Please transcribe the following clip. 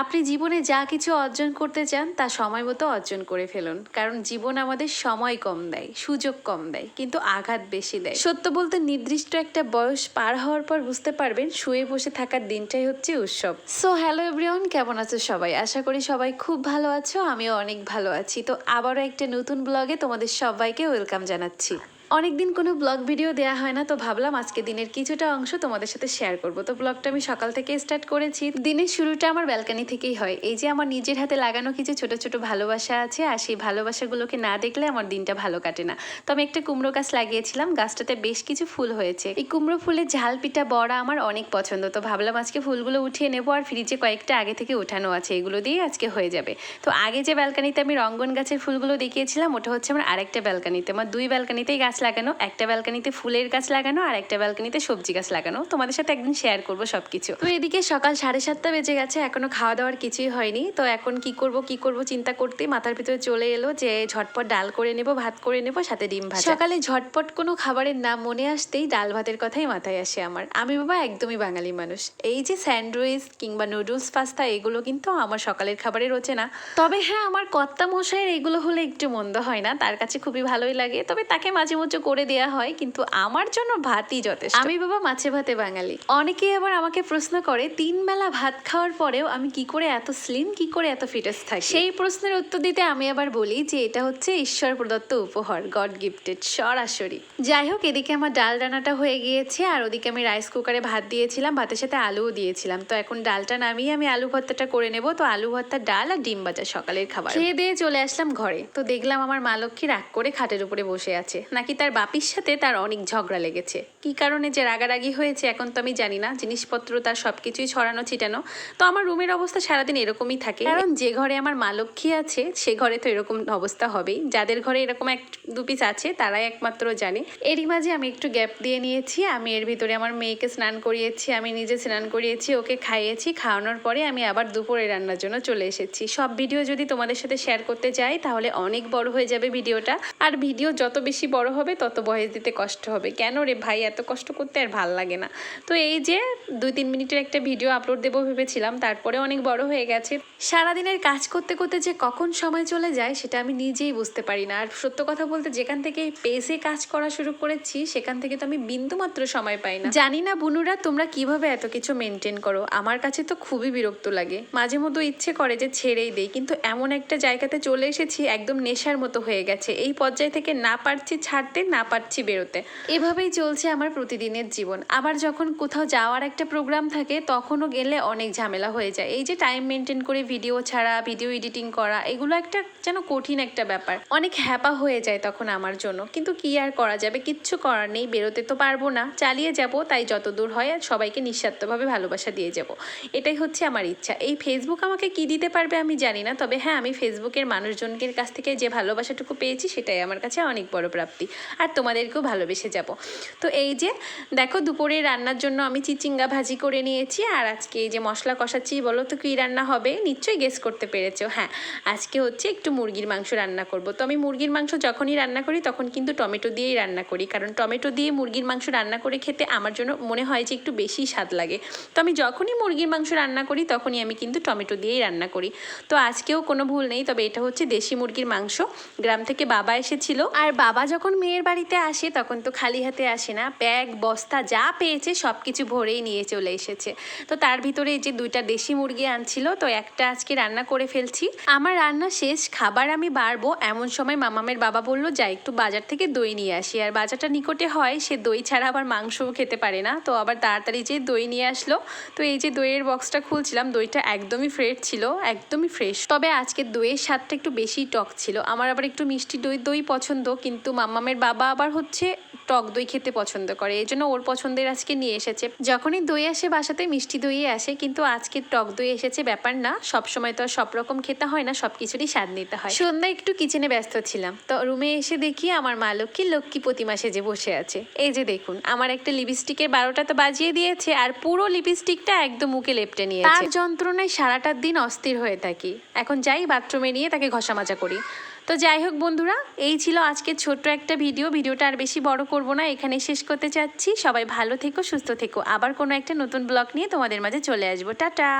আপনি জীবনে যা কিছু অর্জন করতে চান তা সময় মতো অর্জন করে ফেলুন, কারণ জীবন আমাদের সময় কম দেয়, সুযোগ কম দেয়, কিন্তু আঘাত বেশি দেয়। সত্য বলতে নির্দিষ্ট একটা বয়স পার হওয়ার পর বুঝতে পারবেন শুয়ে বসে থাকার দিনটাই হচ্ছে উৎসব। সো হ্যালো এভরিওয়ান, কেমন আছো সবাই? আশা করি সবাই খুব ভালো আছো, আমিও অনেক ভালো আছি। তো আবারও একটা নতুন ব্লগে তোমাদের সবাইকে ওয়েলকাম জানাচ্ছি। অনেকদিন কোনো ব্লগ ভিডিও দেওয়া হয় না, তো ভাবলাম আজকে দিনের কিছুটা অংশ তোমাদের সাথে শেয়ার করব। তো ব্লগটা আমি সকাল থেকে স্টার্ট করেছি। দিনের শুরুটা আমার ব্যালকনি থেকেই হয়। এই যে আমার নিজের হাতে লাগানো কিছু ছোট ছোট ভালোবাসা আছে, আর সেই ভালোবাসাগুলোকে না দেখলে আমার দিনটা ভালো কাটে না। তো আমি একটা কুমড়ো গাছ লাগিয়েছিলাম, গাছটাতে বেশ কিছু ফুল হয়েছে। এই কুমড়ো ফুলের ঝাল পিঠা বড়া আমার অনেক পছন্দ। তো ভাবলাম আজকে ফুলগুলো উঠিয়ে নেবো, আর ফ্রিজে কয়েকটা আগে থেকে উঠানো আছে, এগুলো দিয়ে আজকে হয়ে যাবে। তো আগে যে ব্যালকনিতে আমি রঙ্গন গাছের ফুলগুলো দেখিয়েছিলাম, ওটা হচ্ছে আমার আরেকটা ব্যালকনিতে। আমার দুই ব্যালকনিতেই গাছ লাগানো, একটা ব্যালকনিতে ফুলের গাছ লাগানো আর একটা ব্যালকনিতে সবজি গাছ লাগানো। তোমাদের সাথে একদিন শেয়ার করবো সবকিছু। তো এদিকে সকাল 7:30 বেজে গেছে, এখনো খাওয়া দাওয়ার কিছুই হয়নি। তো এখন কি করব চিন্তা করতে মাথার ভিতরে চলে এলো যে ঝটপট ডাল করে নেব, ভাত করে নেব, সাথে ডিম ভাজা। সকালে ঝটপট কোনো খাবারের নাম মনে আসতেই ডাল ভাতের কথাই মাথায় আসে আমার। আমি বাবা একদমই বাঙালি মানুষ, এই যে স্যান্ডউইচ কিংবা নুডলস পাস্তা এগুলো কিন্তু আমার সকালের খাবারে রোচে না। তবে হ্যাঁ, আমার কর্তা মশাইয়ের এগুলো হলে একটু মন্দ হয় না, তার কাছে খুবই ভালোই লাগে। তবে তাকে মাঝে মধ্যে করে দেওয়া হয়, কিন্তু আমার জন্য ভাতই যথেষ্ট। আমি বাবা মাছে ভাতে বাঙালি। অনেকেই আবার আমাকে প্রশ্ন করে 3 বেলা ভাত খাওয়ার পরেও আমি কি করে এত স্লিম, কি করে এত ফিটনেস থাকি। সেই প্রশ্নের উত্তর দিতে আমি আবার বলি যে এটা হচ্ছে ঈশ্বর প্রদত্ত উপহার, গড গিফটেড সরাসরি। যাই হোক, এদিকে আমার ডাল রান্নাটা হয়ে গিয়েছে, আর ওদিকে আমি রাইস কুকারে ভাত দিয়েছিলাম, ভাতের সাথে আলুও দিয়েছিলাম। তো এখন ডালটা নামিয়ে আমি আলু ভর্তাটা করে নেব। তো আলু ভর্তা, ডাল আর ডিম ভাজা সকালের খাবার খেয়ে দিয়ে চলে আসলাম ঘরে। তো দেখলাম আমার মা লক্ষ্মী রাগ করে খাটের উপরে বসে আছে, নাকি তার বাপির সাথে তার অনেক ঝগড়া লেগেছে। কি কারণে যে রাগারাগি হয়েছে এখন তো আমি জানি না, জিনিসপত্র তার সবকিছুই ছড়ানো ছিটানো। তো আমার রুমের অবস্থা সারাদিন এরকমই থাকে, কারণ যে ঘরে আমার মা লক্ষ্মী আছে সে ঘরে তো এরকম অবস্থা হবেই। যাদের ঘরে এরকম 1-2 পিস আছে তারাই একমাত্র জানে। এরই মাঝে আমি একটু গ্যাপ দিয়ে নিয়েছি। আমি এর ভিতরে আমার মেয়েকে স্নান করিয়েছি, আমি নিজে স্নান করিয়েছি, ওকে খাইয়েছি। খাওয়ানোর পরে আমি আবার দুপুরে রান্নার জন্য চলে এসেছি। সব ভিডিও যদি তোমাদের সাথে শেয়ার করতে যাই তাহলে অনেক বড় হয়ে যাবে ভিডিওটা, আর ভিডিও যত বেশি বড় হবে তত ভয়েস দিতে কষ্ট হবে। কেন রে ভাই, এত কষ্ট করতে আর ভাল লাগে না। তো এই যে 2-3 মিনিটের একটা ভিডিও আপলোড দেবো ভেবেছিলাম, তারপরে অনেক বড় হয়ে গেছে। সারাদিনের কাজ করতে করতে যে কখন সময় চলে যায় সেটা আমি নিজেই বুঝতে পারি না। আর সত্য কথা বলতে যেখান থেকে পেজে কাজ করা শুরু করেছি সেখান থেকে তো আমি বিন্দুমাত্র সময় পাই না। জানি না বুনুরা তোমরা কিভাবে এত কিছু মেনটেন করো, আমার কাছে তো খুবই বিরক্ত লাগে। মাঝে মধ্যে ইচ্ছে করে যে ছেড়েই দেই, কিন্তু এমন একটা জায়গাতে চলে এসেছি একদম নেশার মতো হয়ে গেছে। এই পর্যায় থেকে না পারছি ছাড়তে, না পারছি বেরোতে। এভাবেই চলছে আমার প্রতিদিনের জীবন। আবার যখন কোথাও যাওয়ার একটা প্রোগ্রাম থাকে তখনও গেলে অনেক ঝামেলা হয়ে যায়। এই যে টাইম মেনটেন করে ভিডিও ছাড়া, ভিডিও এডিটিং করা, এগুলো একটা যেন কঠিন একটা ব্যাপার। অনেক হ্যাপা হয়ে যায় তখন আমার জন্য, কিন্তু কি আর করা যাবে, কিচ্ছু করার নেই। বেরোতে তো পারবো না, চালিয়ে যাব। তাই যত দূর হয় সবাইকে নিঃস্বার্থভাবে ভালোবাসা দিয়ে যাব, এটাই হচ্ছে আমার ইচ্ছা। এই ফেসবুক আমাকে কি দিতে পারবে আমি জানি না, তবে হ্যাঁ, আমি ফেসবুকের মানুষজনদের কাছ থেকে যে ভালোবাসাটুকু পেয়েছি সেটাই আমার কাছে অনেক বড় প্রাপ্তি, আর তোমাদেরকেও ভালোবেসে যাব। তো এই যে দেখো, দুপুরে রান্নার জন্য আমি চিচিঙ্গা ভাজি করে নিয়েছি, আর আজকে এই যে মশলা কষাচ্ছি। বলো তো কী রান্না হবে? নিশ্চয়ই গেস করতে পেরেছো। হ্যাঁ, আজকে হচ্ছে একটু মুরগির মাংস রান্না করব। তো আমি মুরগির মাংস যখনই রান্না করি তখন কিন্তু টমেটো দিয়েই রান্না করি, কারণ টমেটো দিয়ে মুরগির মাংস রান্না করে খেতে আমার জন্য মনে হয় যে একটু বেশি স্বাদ লাগে। তো আমি যখনই মুরগির মাংস রান্না করি তখনই আমি কিন্তু টমেটো দিয়েই রান্না করি। তো আজকেও কোনো ভুল নেই, তবে এটা হচ্ছে দেশি মুরগির মাংস। গ্রাম থেকে বাবা এসেছিল, আর বাবা যখন মেয়ের বাড়িতে আসে তখন তো খালি হাতে আসে না, ব্যাগ বস্তা যা পেয়েছে সব কিছু ভরেই নিয়ে চলে এসেছে। তো তার ভিতরে এই যে 2টা দেশি মুরগি আনছিল, তো একটা আজকে রান্না করে ফেলছি। আমার রান্না শেষ, খাবার আমি বাড়বো এমন সময় মামামের বাবা বলল যাই একটু বাজার থেকে দই নিয়ে আসি। আর বাজারটা নিকটে হয়, সে দই ছাড়া আবার মাংসও খেতে পারে না। তো আবার তাড়াতাড়ি যে দই নিয়ে আসলো। তো এই যে দইয়ের বক্সটা খুলছিলাম, দইটা একদমই ফ্রেশ ছিল, একদমই ফ্রেশ। তবে আজকে দইয়ের স্বাদটা একটু বেশি টক ছিল। আমার আবার একটু মিষ্টি দই পছন্দ, কিন্তু মামামের বাবা আবার হচ্ছে টক দই খেতে পছন্দ করে, এই জন্য ওর পছন্দের আজকে নিয়ে এসেছে। যখনই দই আসে বাসাতে মিষ্টি দই আসে, কিন্তু আজকে টক দই এসেছে। ব্যাপার না, সবসময় তো আর সব রকম খেতে হয় না, সব কিছুরই স্বাদ নিতে হয়। সন্ধ্যায় একটু কিচেনে ব্যস্ত ছিলাম, তো রুমে এসে দেখি আমার মা লক্ষ্মী প্রতিমা সেজে বসে আছে। এই যে দেখুন, আমার একটা লিপস্টিকের 12টা তো বাজিয়ে দিয়েছে, আর পুরো লিপস্টিকটা একদম মুখে লেপটে নিয়েছে। তার যন্ত্রণায় সারাটা দিন অস্থির হয়ে থাকি। এখন যাই বাথরুমে নিয়ে তাকে ঘষা মাজা করি। তো যাই হোক বন্ধুরা, এই ছিল আজকের ছোট্ট একটা ভিডিওটা আর বেশি বড় করব না, এখানে শেষ করতে চাচ্ছি। সবাই ভালো থেকো, সুস্থ থেকো। আবার কোনো একটা নতুন ব্লগ নিয়ে তোমাদের মাঝে চলে আসবো। টাটা।